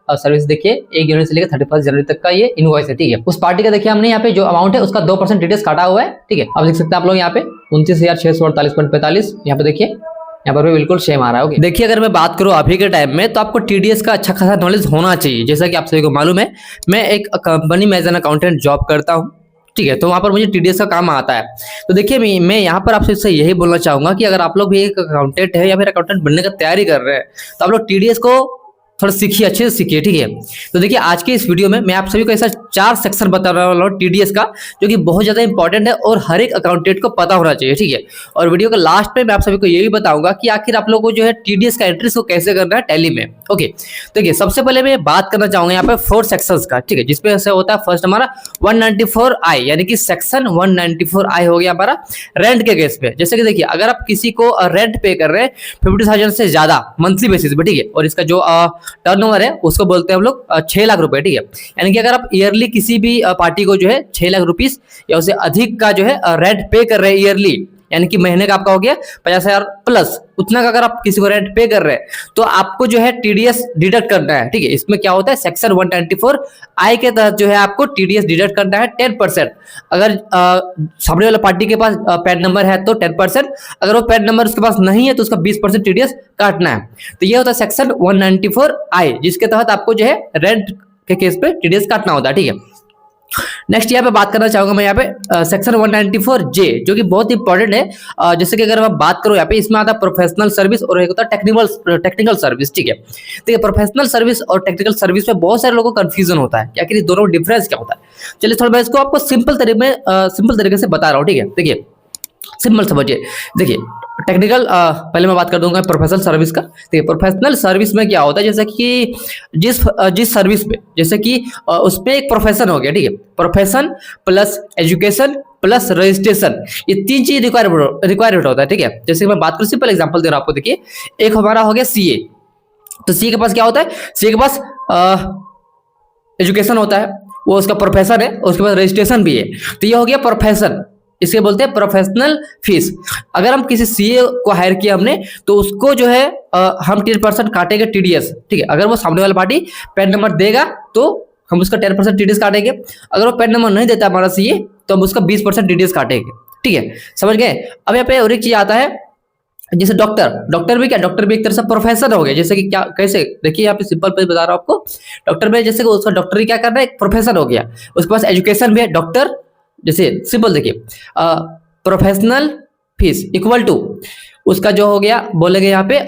Service देखिए 1 जनवरी से लेकर 31 जनवरी तक का ये इनवॉइस है, ठीक है। उस पार्टी का देखिए हमने यहाँ पे जो अमाउंट है उसका 2% टीडीएस काटा हुआ है, ठीक है। अब देख सकते हैं आप लोग यहाँ पे 29,648.45, यहाँ पे देखिए यहाँ पर भी बिल्कुल सेम आ रहा है। ओके, देखिए अगर मैं बात करूँ अभी के टाइम में तो आपको टीडीएस का अच्छा खासा नॉलेज होना चाहिए। जैसा कि आप सभी को मालूम है, मैं एक कंपनी में एज एन अकाउंटेंट जॉब करता हूँ, ठीक है। तो वहां पर मुझे टीडीएस का काम आता है। तो देखिए मैं यहाँ पर आपसे यही बोलना चाहूंगा कि अगर आप लोग भी एक अकाउंटेंट है या फिर अकाउंटेंट बनने का तैयारी कर रहे हैं तो आप लोग टीडीएस को थोड़ा सीखिए, अच्छे से सीखिए, ठीक है। तो देखिए आज के इस वीडियो में मैं आप सभी को ऐसा 4 सेक्शन बताने वाला हूँ टीडीएस का, जो कि बहुत ज्यादा इंपॉर्टेंट है और हर एक अकाउंटेंट को पता होना चाहिए, ठीक है। और वीडियो के लास्ट में मैं आप सभी को ये भी बताऊंगा कि आखिर आप लोगों को जो है टीडीएस का एंट्रीज को कैसे करना है टैली में। ओके, देखिए सबसे पहले मैं बात करना चाहूंगा यहाँ पे 4 सेक्शंस का, ठीक है, जिसमें से होता है फर्स्ट हमारा 194I, यानी कि सेक्शन 194I हो गया हमारा रेंट के केस पे। जैसे कि देखिए अगर आप किसी को रेंट पे कर रहे हैं 50,000 से ज्यादा मंथली बेसिस पे, ठीक है, और इसका जो टर्नओवर है उसको बोलते हैं हम लोग 6 लाख रुपए, ठीक है। यानी कि अगर आप ईयरली किसी भी पार्टी को जो है 6 लाख रुपीस या उससे अधिक का जो है रेंट पे कर रहे हैं ईयरली, यानी कि महीने का आपका हो गया 50,000 प्लस, उतना का अगर आप किसी को रेंट पे कर रहे हैं तो आपको जो है टीडीएस डिडक्ट करना है, ठीक है। इसमें क्या होता है, सेक्शन 194I के तहत जो है आपको टीडीएस डिडक्ट करना है 10%। अगर सामने वाला पार्टी के पास पैन नंबर है तो 10%, अगर वो पैन नंबर उसके पास नहीं है तो उसका 20% टीडीएस काटना है। तो ये होता है सेक्शन 194I, जिसके तहत आपको जो है रेंट के केस पे टीडीएस काटना होता है, ठीक है। नेक्स्ट यहाँ पे बात करना चाहूंगा मैं यहाँ पे सेक्शन 194J, जो कि बहुत इंपॉर्टेंट है। जैसे कि अगर मैं बात करूं यहाँ पे, इसमें आता है प्रोफेशनल सर्विस और एक होता है टेक्निकल सर्विस, ठीक है। तो ये प्रोफेशनल सर्विस और टेक्निकल सर्विस में बहुत सारे लोगों को कंफ्यूजन होता है कि आखिर दोनों डिफरेंस क्या होता है। चलिए थोड़ा मैं इसको आपको सिंपल तरीके से बता रहा हूँ, ठीक है। देखिए सिंपल समझिए, देखिए टेक्निकल पहले मैं बात कर दूंगा प्रोफेशनल सर्विस का। देखिए प्रोफेशनल सर्विस में क्या होता है, जैसे कि जिस सर्विस पे, जैसे कि उसमें एक प्रोफेशन हो गया, ठीक है, profession plus education plus registration, ये 3 चीज रिक्वायरमेंट होता है, ठीक है। जैसे मैं बात करूं, सिंपल एग्जांपल दे रहा हूं आपको। देखिए एक हमारा हो गया सीए, तो सीए के पास क्या होता है, सीए के पास एजुकेशन होता है, वो उसका प्रोफेशन है, उसके पास रजिस्ट्रेशन भी है, तो ये हो गया प्रोफेशन। इसे बोलते हैं प्रोफेशनल फीस। अगर हम किसी सीए को हायर किया हमने तो उसको जो है हम 10% काटेंगे टीडीएस, ठीक है। अगर वो सामने वाला पार्टी पैन नंबर देगा तो हम उसका 10% टीडीएस काटेंगे, अगर वो पैन नंबर नहीं देता हमारा सीए तो हम उसका 20% टीडीएस काटेंगे, ठीक है, समझ गए। अब यहाँ पे और एक चीज आता है, जैसे डॉक्टर भी क्या, डॉक्टर भी एक तरह से प्रोफेशन हो गया। जैसे कि क्या, कैसे, देखिए यहाँ पे सिंपल पे बता रहा हूँ आपको। डॉक्टर में जैसे उसका डॉक्टरी क्या करना है, एक प्रोफेशन हो गया, उसके पास एजुकेशन भी है डॉक्टर। जैसे सिंपल देखिए प्रोफेशनल फीस इक्वल टू उसका जो हो गया, बोलेंगे यहाँ पे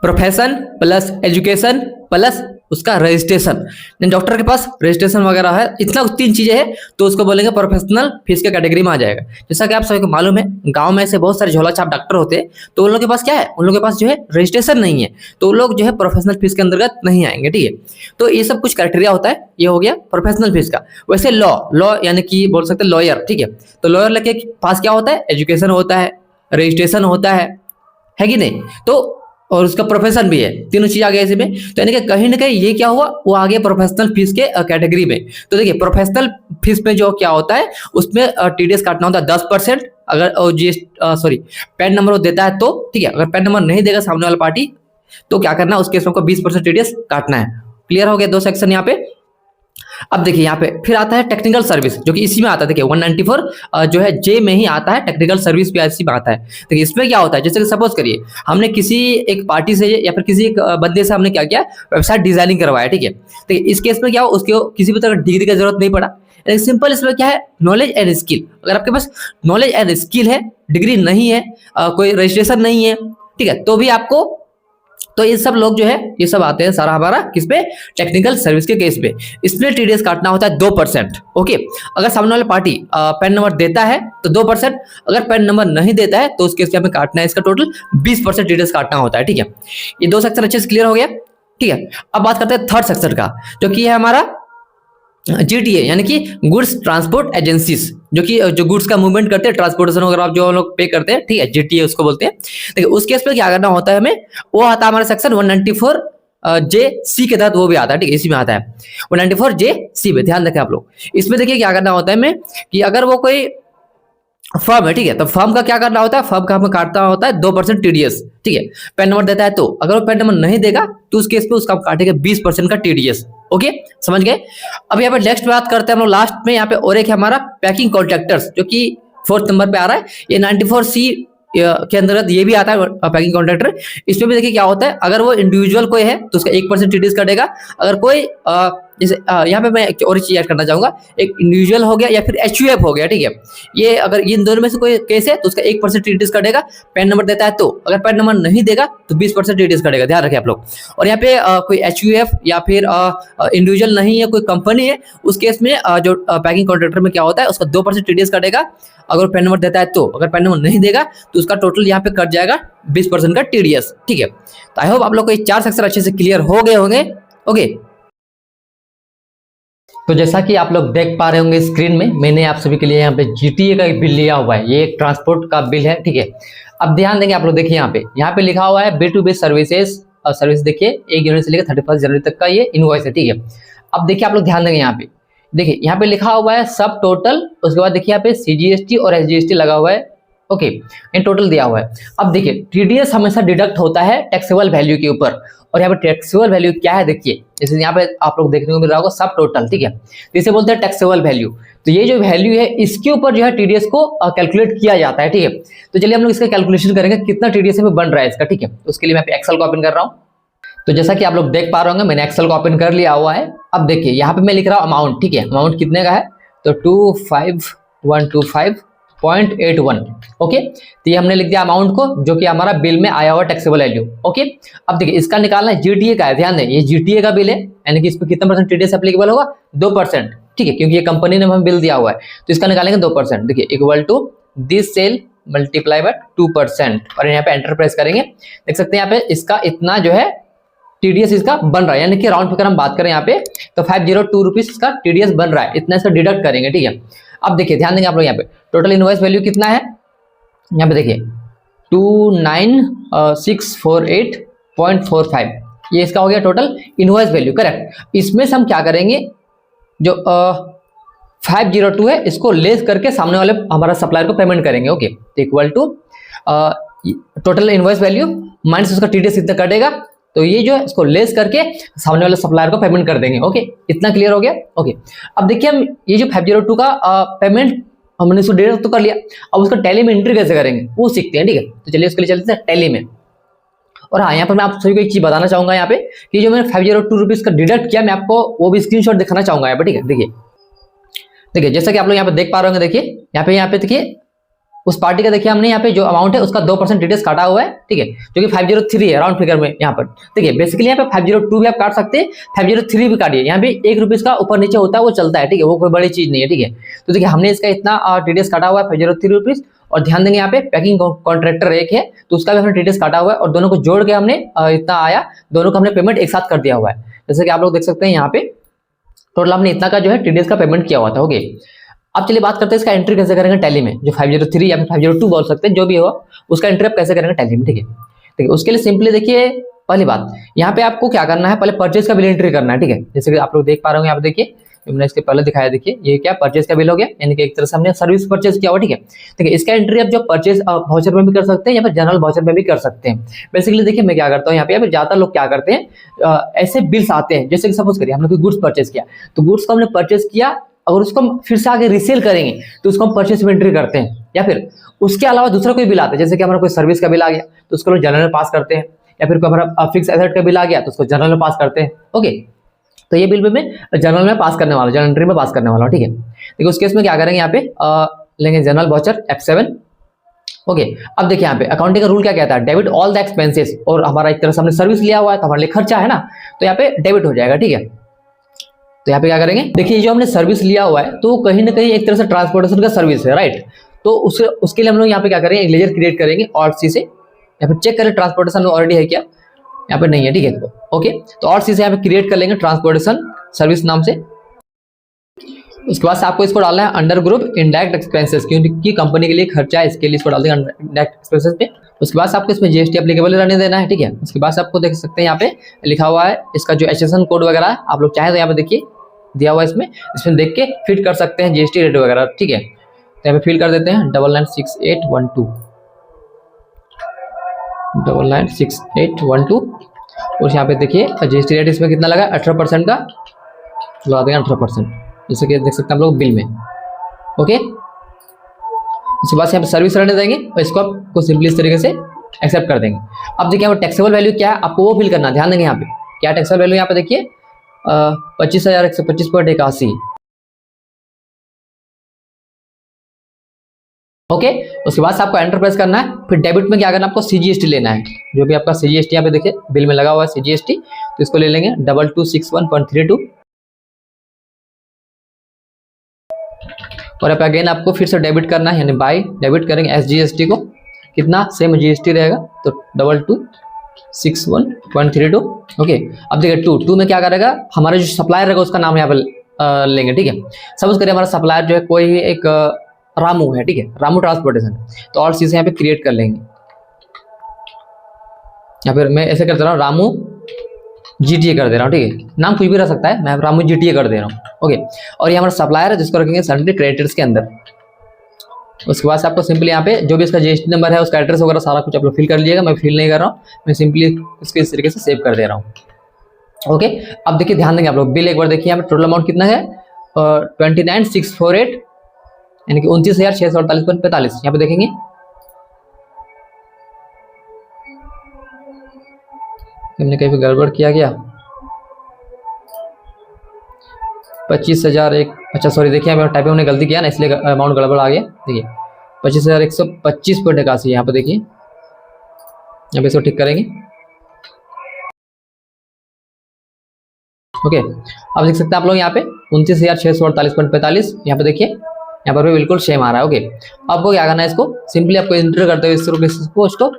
प्रोफेशन प्लस एजुकेशन प्लस उसका रजिस्ट्रेशन। डॉक्टर के पास रजिस्ट्रेशन वगैरह है, इतना 3 चीजें हैं तो उसको बोलेंगे प्रोफेशनल फीस के कैटेगरी में आ जाएगा। जैसा कि आप सभी को मालूम है, गांव में ऐसे बहुत सारे झोला छाप डॉक्टर होते हैं, तो उन लोगों के पास क्या है, उन लोगों के पास जो है रजिस्ट्रेशन नहीं है, तो उन लोग जो है प्रोफेशनल फीस के अंतर्गत नहीं आएंगे, ठीक है। तो ये सब कुछ क्राइटेरिया होता है, ये हो गया प्रोफेशनल फीस का। वैसे लॉ यानी कि बोल सकते हैं लॉयर, ठीक है। तो लॉयर के पास क्या होता है, एजुकेशन होता है, रजिस्ट्रेशन होता है कि नहीं, तो और उसका प्रोफेशन भी है, तीनों चीज आ गया इसमें। तो यानी कि कहीं ना कहीं ये क्या हुआ, वो आ गया प्रोफेशनल फीस के कैटेगरी में। तो देखिए प्रोफेशनल फीस में जो क्या होता है, उसमें टीडीएस काटना होता है 10%, अगर पैन नंबर वो देता है तो, ठीक है। अगर पैन नंबर नहीं देगा सामने वाला पार्टी तो क्या करना है, उस केस में 20% टीडीएस काटना है। क्लियर हो गया 2 सेक्शन यहाँ पे। अब देखिए यहाँ पे फिर आता है टेक्निकल सर्विस, जो कि इसी में आता है। देखिए 194 जो है जे में ही आता है, टेक्निकल सर्विस भी इसी में आता है। देखिए इसमें क्या होता है, जैसे कि सपोज करिए हमने किसी एक पार्टी से या फिर किसी एक बंदे से हमने क्या किया, वेबसाइट डिजाइनिंग करवाया, ठीक है। देखिए इस केस में क्या हो, उसके किसी भी तरह डिग्री की जरूरत नहीं पड़ा, सिंपल इसमें क्या है, नॉलेज एंड स्किल। अगर आपके पास नॉलेज एंड स्किल है, डिग्री नहीं है, कोई रजिस्ट्रेशन नहीं है, ठीक है, तो भी आपको, तो ये सब लोग जो है ये सब आते हैं सारा हमारा किस पे, टेक्निकल सर्विस के केस पे। इसमें टीडीएस काटना होता है 2%, ओके। अगर सामने वाला पार्टी पैन नंबर देता है तो 2%, अगर पैन नंबर नहीं देता है तो उस केस में हमें काटना है इसका टोटल 20% टीडीएस काटना होता है, ठीक है। ये 2 सेक्शन अच्छे से क्लियर हो गया, ठीक है। अब बात करते हैं 3rd सेक्शन का, जो कि है हमारा जीटीए, यानी कि गुड्स ट्रांसपोर्ट एजेंसीज, जो कि जो गुड्स का मूवमेंट करते हैं, ट्रांसपोर्टेशन वगैरह आप जो लोग पे करते हैं, ठीक है, जीटीए उसको बोलते हैं। देखिए उस केस में क्या करना होता है हमें, वो आता है हमारा सेक्शन 194 जे सी के तहत, वो भी आता है, ठीक है, इसी में आता है 194 जे सी में। ध्यान रखें आप लोग, इसमें देखिए क्या करना होता है हमें कि अगर वो कोई फर्म है, ठीक है। तो फर्म का क्या करना होता है, फर्म का हमें काटना होता है 2% टीडीएस, ठीक है। पैन नंबर देता है तो अगर वो पैन नंबर नहीं देगा तो उस केस पे उसका हम काटेंगे 20% का टीडीएस। ओके, समझ गए। अब यहाँ पे नेक्स्ट बात करते हैं हम लोग लास्ट में, यहाँ पे और एक है हमारा पैकिंग कॉन्ट्रैक्टर्स, जो कि 4th नंबर पे आ रहा है। ये 94C के अंतर्गत ये भी आता है पैकिंग कॉन्ट्रैक्टर। इसमें भी देखिए क्या होता है, अगर वो इंडिविजुअल कोई है तो उसका 1% टीडीएस कटेगा। अगर कोई जैसे यहाँ पे मैं एक और चीज ऐड करना चाहूंगा, एक इंडिविजुअल हो गया या फिर एचयूएफ हो गया, ठीक है। ये अगर इन दोनों में से कोई केस है तो उसका 1% टीडीएस कटेगा। पैन नंबर देता है तो, अगर पैन नंबर नहीं देगा तो 20% टीडीएस कटेगा, ध्यान रखें आप लोग। और यहाँ पे कोई एचयूएफ या फिर इंडिविजुअल नहीं है, कोई कंपनी है, उस केस में जो पैकिंग कॉन्ट्रैक्टर में क्या होता है, उसका 2% टीडीएस कटेगा अगर पैन नंबर देता है तो। अगर पैन नंबर नहीं देगा तो उसका टोटल यहाँ पे कट जाएगा 20% का टीडीएस, ठीक है। तो आई होप आप लोग को ये 4 सेक्शन अच्छे से क्लियर हो गए होंगे। ओके, तो जैसा कि आप लोग देख पा रहे होंगे स्क्रीन में, मैंने आप सभी के लिए यहाँ पे जीटीए का एक बिल लिया हुआ है। ये एक ट्रांसपोर्ट का बिल है, ठीक है। अब ध्यान देंगे आप लोग, देखिए यहाँ पे लिखा हुआ है B2B सर्विसेज और सर्विस, देखिए 1 जनवरी से लेकर 31 जनवरी तक का ये इनवॉइस है, ठीक है। अब देखिए आप लोग ध्यान देंगे, यहाँ पे देखिए यहाँ पे लिखा हुआ है सब टोटल, उसके बाद देखिए यहाँ पे CGST और SGST लगा हुआ है, ओके, इन टोटल दिया हुआ है। अब देखिए टीडीएस हमेशा डिडक्ट होता है टैक्सेबल वैल्यू के ऊपर, और यहाँ पे टैक्सेबल वैल्यू क्या है देखिए, जैसे यहाँ पे आप लोग देखने को मिल रहा होगा सब टोटल, ठीक है। तो इसे बोलते हैं टैक्सेबल वैल्यू। तो ये जो वैल्यू है इसके ऊपर जो है टीडीएस को कैलकुलेट किया जाता है, ठीक है। तो चलिए हम लोग इसका कैलकुलेशन करेंगे कितना टीडीएस में बन रहा है इसका, ठीक है। तो उसके लिए मैं एक्सेल को ओपन कर रहा हूँ। तो जैसा कि आप लोग देख पा रहे होंगे मैंने एक्सेल को ओपन कर लिया हुआ है। अब देखिए यहाँ पे मैं लिख रहा हूँ अमाउंट, ठीक है। अमाउंट कितने का है, तो 25125.81, ओके। तो ये हमने लिख दिया अमाउंट को, जो कि हमारा बिल में आया हुआ टैक्सेबल वैल्यू, ओके। अब देखिए इसका निकालना है जीटीए का है, ध्यान दें ये जीटीए का बिल है, यानी कि इस पर कितना % टीडीएस एप्लीकेबल होगा, 2%, ठीक है, क्योंकि ये कंपनी ने हमें बिल दिया हुआ है। तो इसका निकालेंगे 2%, देखिए equal to this cell multiply by 2%, और यहाँ पे एंटर प्रेस करेंगे। देख सकते हैं यहाँ पे इसका इतना जो है टीडीएस इसका बन रहा है, यानी कि राउंड फिगर हम बात करें यहाँ पे तो 502 रुपीज इसका टीडीएस बन रहा है, इतना इसका डिडक्ट करेंगे, ठीक है। अब देखिए ध्यान देंगे आप लोग, यहाँ पे टोटल इनवॉइस वैल्यू कितना है, यहाँ पे देखिए 29648.45, ये इसका हो गया टोटल इनवॉइस वैल्यू, करेक्ट। इसमें से हम क्या करेंगे, जो 502 है इसको लेस करके सामने वाले हमारा सप्लायर को पेमेंट करेंगे, okay. Equal to total invoice value minus उसका टीडीएस इतना कटेगा, तो ये जो है इसको लेस करके सामने वाले सप्लायर को पेमेंट कर देंगे, ओके। इतना क्लियर हो गया, ओके। अब देखिए हम ये जो 502 का पेमेंट हमने इसको डेढ़ तो कर लिया, अब उसका टैली में एंट्री कैसे करेंगे वो सीखते हैं, ठीक है। तो चलिए उसके लिए चलते हैं टैली में। और हाँ, यहाँ पर मैं आप सभी को एक चीज बताना चाहूंगा, यहाँ पे कि जो मैंने 502 रुपीज का डिडक्ट किया, मैं आपको वो भी स्क्रीनशॉट दिखाना चाहूंगा यहाँ पे, ठीक है। देखिए जैसा कि आप लोग यहाँ पे देख पा रहे होंगे, देखिए यहाँ पे देखिए उस पार्टी का देखिए हमने यहाँ पे जो अमाउंट है उसका 2% टीडीएस काटा हुआ है, ठीक है, जो कि 503 है राउंड फिगर में। यहाँ पर देखिए बेसिकली यहाँ पे 502 भी आप काट सकते हैं, 503 भी काटिए, यहाँ पे 1 रुपीज का ऊपर नीचे होता है वो चलता है, ठीक है, वो कोई बड़ी चीज नहीं है, ठीक है। तो देखिए हमने इसका इतना टीडीएस काटा हुआ है 503 रुपीज, और ध्यान देंगे यहाँ पे पैकिंग कॉन्ट्रैक्टर एक है तो उसका भी हमने टीडीएस काटा हुआ है, और दोनों को जोड़ के हमने इतना आया, दोनों का हमने पेमेंट एक साथ कर दिया हुआ है। जैसे कि आप लोग देख सकते हैं यहाँ पे टोटल हमने इतना का जो है टीडीएस का पेमेंट किया हुआ था, ओके। अब चलिए बात करते हैं इसका एंट्री कैसे करेंगे टैली में, जो 503 या फिर 502 बोल सकते हैं, जो भी हो उसका एंट्री आप कैसे करेंगे टैली में, ठीक है। देखिए उसके लिए सिंपली देखिए पहली बात यहाँ पे आपको क्या करना है, पहले परचेज का बिल एंट्री करना है, ठीक है। जैसे कि आप लोग देख पा रहे होंगे, यहाँ पे देखिए मैंने इसके पहले दिखाया, देखिए ये क्या परचेज का बिल हो गया, यानी कि एक तरह से हमने सर्विस परचेज किया हुआ, ठीक है। देखिए इसका एंट्री आप जो परचेज वाउचर में भी कर सकते हैं या फिर जनरल वाउचर में भी कर सकते हैं। बेसिकली देखिए मैं क्या करता हूँ यहाँ पे ज्यादातर लोग क्या करते हैं, ऐसे बिल्स आते हैं, जैसे कि सपोज करिए हमने कोई गुड्स परचेज किया, तो गुड्स को हमने परचेज किया, अगर उसको हम फिर से आगे रीसेल करेंगे तो उसको हम परचेज में एंट्री करते हैं, या फिर उसके अलावा दूसरा कोई बिल आता है, जैसे कि हमारा कोई सर्विस का बिल आ गया तो उसको हम जनरल में पास करते हैं, या फिर कोई हमारा फिक्स एसेट का बिल आ गया तो उसको जनरल में पास करते हैं, ओके। तो ये बिल में मैं जनरल में पास करने वाला हूँ, जनरल एंट्री में पास करने वाला हूँ, ठीक है। देखिए उस केस में क्या करेंगे, यहाँ पे लेंगे जनरल वाउचर F7, ओके। अब देखिए यहाँ पे अकाउंटिंग का रूल क्या कहता है, डेबिट ऑल द एक्सपेंसेस, और हमारा एक तरह से हमने सर्विस लिया हुआ है तो हमारे लिए खर्चा है ना, तो यहाँ पे डेबिट हो जाएगा, ठीक है। तो यहाँ पे क्या करेंगे, देखिए जो हमने सर्विस लिया हुआ है तो कहीं ना कहीं एक तरह से ट्रांसपोर्टेशन का सर्विस है, राइट। तो उसके लिए हम लोग यहाँ पे क्या करेंगे, एक लेजर क्रिएट करेंगे Alt C से, या फिर चेक करें ट्रांसपोर्टेशन ऑलरेडी है क्या, यहाँ पे नहीं है, ठीक है, ओके। तो Alt C से यहाँ पे क्रिएट कर लेंगे ट्रांसपोर्टेशन सर्विस नाम से। उसके बाद से आपको इसको डालना है अंडर ग्रुप इनडायरेक्ट एक्सपेंसेस, क्योंकि कंपनी के लिए खर्चा है, इसके लिए इसको डाल देंगे इनडायरेक्ट एक्सपेंसेस पे। उसके बाद आपको इसमें जीएसटी एप्लीकेबल रहने देना है, ठीक है। उसके बाद आपको देख सकते हैं यहाँ पे लिखा हुआ है इसका जो एसएसएन कोड वगैरह है, आप लोग चाहे तो यहाँ पे देखिए दिया हुआ है, इसमें देख के फिट कर सकते हैं जीएसटी रेट वगैरह, ठीक है। तो यहाँ पे फिल कर देते हैं 996812 996812 और यहाँ पे देखिए जीएसटी रेट इसमें कितना लगा 18% का लगा देंगे 18%, जैसे कि देख सकते हैं हम लोग बिल में। ओके, उसके बाद यहाँ पे सर्विस रहने देंगे और इसको आपको सिंपली इस तरीके से एक्सेप्ट कर देंगे। अब देखिए यहाँ पे टैक्सेबल वैल्यू क्या है आपको वो फिल करना, ध्यान देंगे यहाँ पे क्या टैक्सेबल वैल्यू यहाँ पे देखिए 25,125.81। ओके, उसके बाद से आपको एंटर प्रेस करना है। फिर डेबिट में क्या करना है आपको सीजीएसटी लेना है, जो भी आपका सीजीएसटी यहाँ पे देखिए बिल में लगा हुआ है सीजीएसटी, तो इसको ले लेंगे 2261.32 और यहाँ पे अगेन आपको फिर से डेबिट करना है, यानी बाय डेबिट करेंगे एसजीएसटी को, कितना सेम जीएसटी रहेगा तो 2261.32। ओके, अब देखिए टू में क्या करेगा हमारा जो सप्लायर रहेगा उसका नाम यहाँ पे लेंगे। ठीक है, सपोज करिए हमारा सप्लायर जो है कोई एक रामू है, ठीक है, रामू ट्रांसपोर्टेशन, तो और चीजें यहाँ पे क्रिएट कर लेंगे। या फिर मैं ऐसे कर दे रहा हूँ रामू जीटीए कर दे रहा हूँ, ठीक है, नाम कुछ भी रह सकता है, मैं रामू जीटीए कर दे रहा हूँ। ओके, और ये हमारा सप्लायर है जिसको रखेंगे सन्ड्री क्रेडिटर्स के अंदर। उसके बाद से आपको सिंपली यहाँ पे जो भी इसका जीएसटी नंबर है उसका एड्रेस वगैरह सारा कुछ आप लोग फिल कर लीजिएगा, मैं फिल नहीं कर रहा हूँ, मैं सिंपली इसको इस तरीके से सेव कर दे रहा हूँ। ओके, अब देखिए ध्यान देंगे आप लोग बिल एक बार देखिए यहाँ पे टोटल अमाउंट कितना है 29,648 यानी कि 29,648.45 यहाँ पे देखेंगे। हमने कहीं पे गड़बड़ किया गया 25,001, अच्छा सॉरी देखिए यहाँ पे टाइपिंग हमने गलती किया ना इसलिए अमाउंट गड़बड़ आ गया। देखिए 25,125.81 यहाँ पे देखिए, यहाँ पे इसको ठीक करेंगे। ओके, अब देख सकते हैं आप लोग यहाँ पे 29,648.45 यहाँ पे देखिए, यहाँ पर भी बिल्कुल सेम आ रहा है। ओके, आपको क्या करना है इसको सिंपली आपको एंटर करते हुए इसको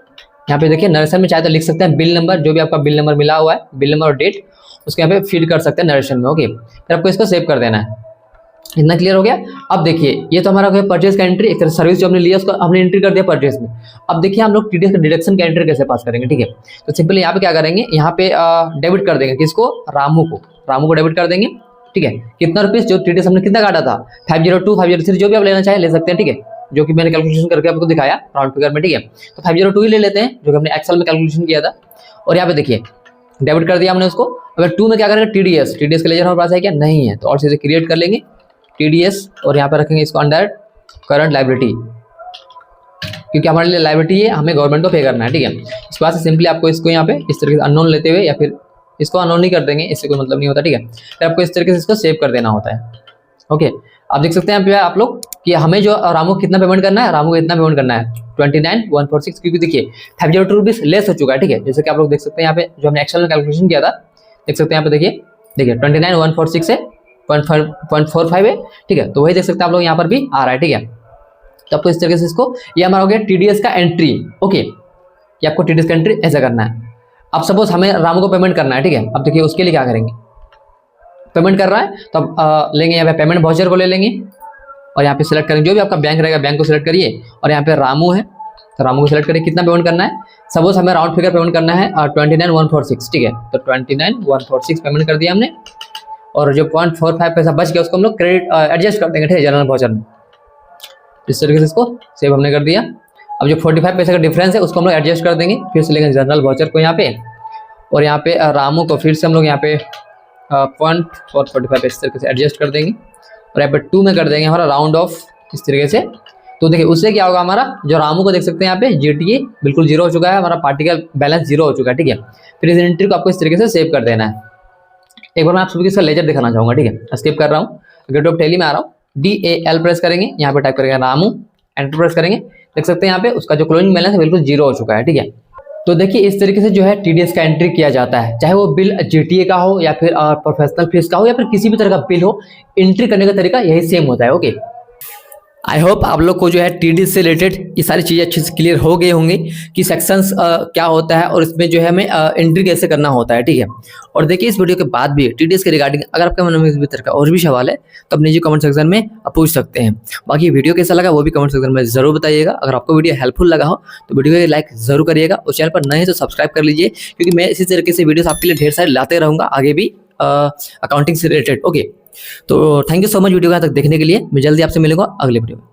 यहाँ पे देखिए नरेशन में चाहे तो लिख सकते हैं बिल नंबर, जो भी आपका बिल नंबर मिला हुआ है बिल नंबर और डेट उसके यहाँ पे फीड कर सकते हैं नरेशन में। ओके, फिर आपको इसको सेव कर देना है। इतना क्लियर हो गया। अब देखिए ये तो हमारा परचेज का एंट्री, एक तरह सर्विस जो हमने लिया उसको हमने एंट्री कर दिया परचेज में। अब देखिए हम लोग टीडीएस का डिडक्शन का एंट्री कैसे पास करेंगे। ठीक है, तो सिंपली यहाँ पे क्या करेंगे, यहाँ पे डेबिट कर देंगे किसको, रामू को डेबिट कर देंगे। ठीक है, कितना रुपीस जो टीडीएस हमने कितना काटा था 502 503 जो भी आप लेना चाहे ले सकते हैं। ठीक है, जो कि मैंने कैलकुलेशन करके आपको दिखाया राउंड फिगर में। ठीक है, तो 502 ही ले लेते हैं जो कि हमने एक्सेल में कैलकुलेशन किया था। और यहाँ पे देखिए डेबिट कर दिया हमने उसको। अगर 2 में क्या करेंगे टीडीएस का लेजर हमारे पास है क्या, नहीं है, तो और चीजें क्रिएट कर लेंगे टीडीएस और यहाँ पे रखेंगे इसको अंडर करंट लायबिलिटी, क्योंकि हमारे लिए लायबिलिटी है, हमें गवर्नमेंट को पे करना है। ठीक है, इसके बाद से सिंपली आपको इसको यहाँ पे इस तरीके से अननोन लेते हुए या फिर इसको अननोन नहीं कर देंगे, इससे कोई मतलब नहीं होता। ठीक है, फिर आपको इस तरीके से इसको सेव कर देना होता है। ओके, आप देख सकते हैं आप लोग कि हमें जो रामू को कितना पेमेंट करना है, रामू को इतना पेमेंट करना है 29,146, क्योंकि देखिए 502 रुपीज लेस हो चुका है। ठीक है, जैसे कि आप लोग देख सकते हैं यहाँ पे जो हमने एक्सेल में कैलकुलेशन किया था, देख सकते हैं यहाँ पे देखिए 29,146 है 0.45 है। ठीक है, तो वही देख सकते हैं आप लोग यहाँ पर भी आ रहा है। ठीक है, तो आपको इस तरीके से इसको, ये हमारा हो गया टीडीएस का एंट्री। ओके, ये आपको टीडीएस का एंट्री ऐसा करना है। अब सपोज हमें रामू को पेमेंट करना है। ठीक है, अब देखिए उसके लिए क्या करेंगे, पेमेंट कर रहा है तो अब लेंगे यहाँ पे पेमेंट वाउचर को ले लेंगे और यहाँ पे सिलेक्ट करेंगे जो भी आपका बैंक रहेगा, बैंक को सिलेक्ट करिए और यहाँ पे रामू है तो रामू को सिलेक्ट करिए, कितना पेमेंट करना है। सपोज हमें राउंड फिगर पेमेंट करना है 29,146। ठीक है, तो 29,146 पेमेंट कर दिया हमने और जो 0.45 पैसा बच गया उसको हम लोग क्रेडिट एडजस्ट कर देंगे। ठीक है, जनरल वाउचर में इस तरीके से इसको सेव हमने कर दिया। अब जो 45 पैसे का डिफरेंस है उसको हम लोग एडजस्ट कर देंगे, फिर से लेंगे जनरल वाउचर को यहाँ पे और यहाँ पे रामू को फिर से हम लोग यहाँ पे 0.45 इस तरीके से एडजस्ट कर देंगे और यहाँ पे 2 में कर देंगे हमारा राउंड ऑफ इस तरीके से। तो देखिए उससे क्या होगा, हमारा जो रामू को देख सकते हैं यहाँ पे जीटीए बिल्कुल 0 हो चुका है, हमारा पार्टिकल बैलेंस 0 हो चुका है। ठीक है, फिर इस एंट्री को आपको इस तरीके से सेव कर देना है। एक बार मैं आप सभी इसका लेजर दिखाना चाहूंगा। ठीक है, स्किप कर रहा हूँ, गेट ऑफ टैली में आ रहा हूँ, DAL प्रेस करेंगे, यहाँ पे टाइप करेंगे रामू, एंटर प्रेस करेंगे, देख सकते हैं यहाँ पे उसका जो क्लोजिंग बैलेंस है बिल्कुल 0 हो चुका है। ठीक है, तो देखिए इस तरीके से जो है टीडीएस का एंट्री किया जाता है, चाहे वो बिल जीटीए का हो या फिर प्रोफेशनल फीस का हो या फिर किसी भी तरह का बिल हो, एंट्री करने का तरीका यही सेम होता है। ओके, आई होप आप लोग को जो है टीडीएस से रिलेटेड ये सारी चीज़ें अच्छे से क्लियर हो गए होंगे कि सेक्शंस क्या होता है और इसमें जो है हमें एंट्री कैसे करना होता है। ठीक है, और देखिए इस वीडियो के बाद भी टीडीएस के रिगार्डिंग अगर आपके मन में इस तरह का और भी सवाल है तो अपने जी कमेंट सेक्शन में पूछ सकते हैं। बाकी वीडियो कैसा लगा वो भी कमेंट सेक्शन में जरूर बताइएगा। अगर आपको वीडियो हेल्पफुल लगा हो तो वीडियो को लाइक जरूर करिएगा और चैनल पर नए हैं तो सब्सक्राइब कर लीजिए, क्योंकि मैं इसी तरीके से वीडियोस आपके लिए ढेर सारे लाते रहूँगा आगे भी अकाउंटिंग से रिलेटेड। ओके, तो thank you so much video यहाँ तक देखने के लिए। मैं जल्दी आपसे मिलूंगा अगले वीडियो में।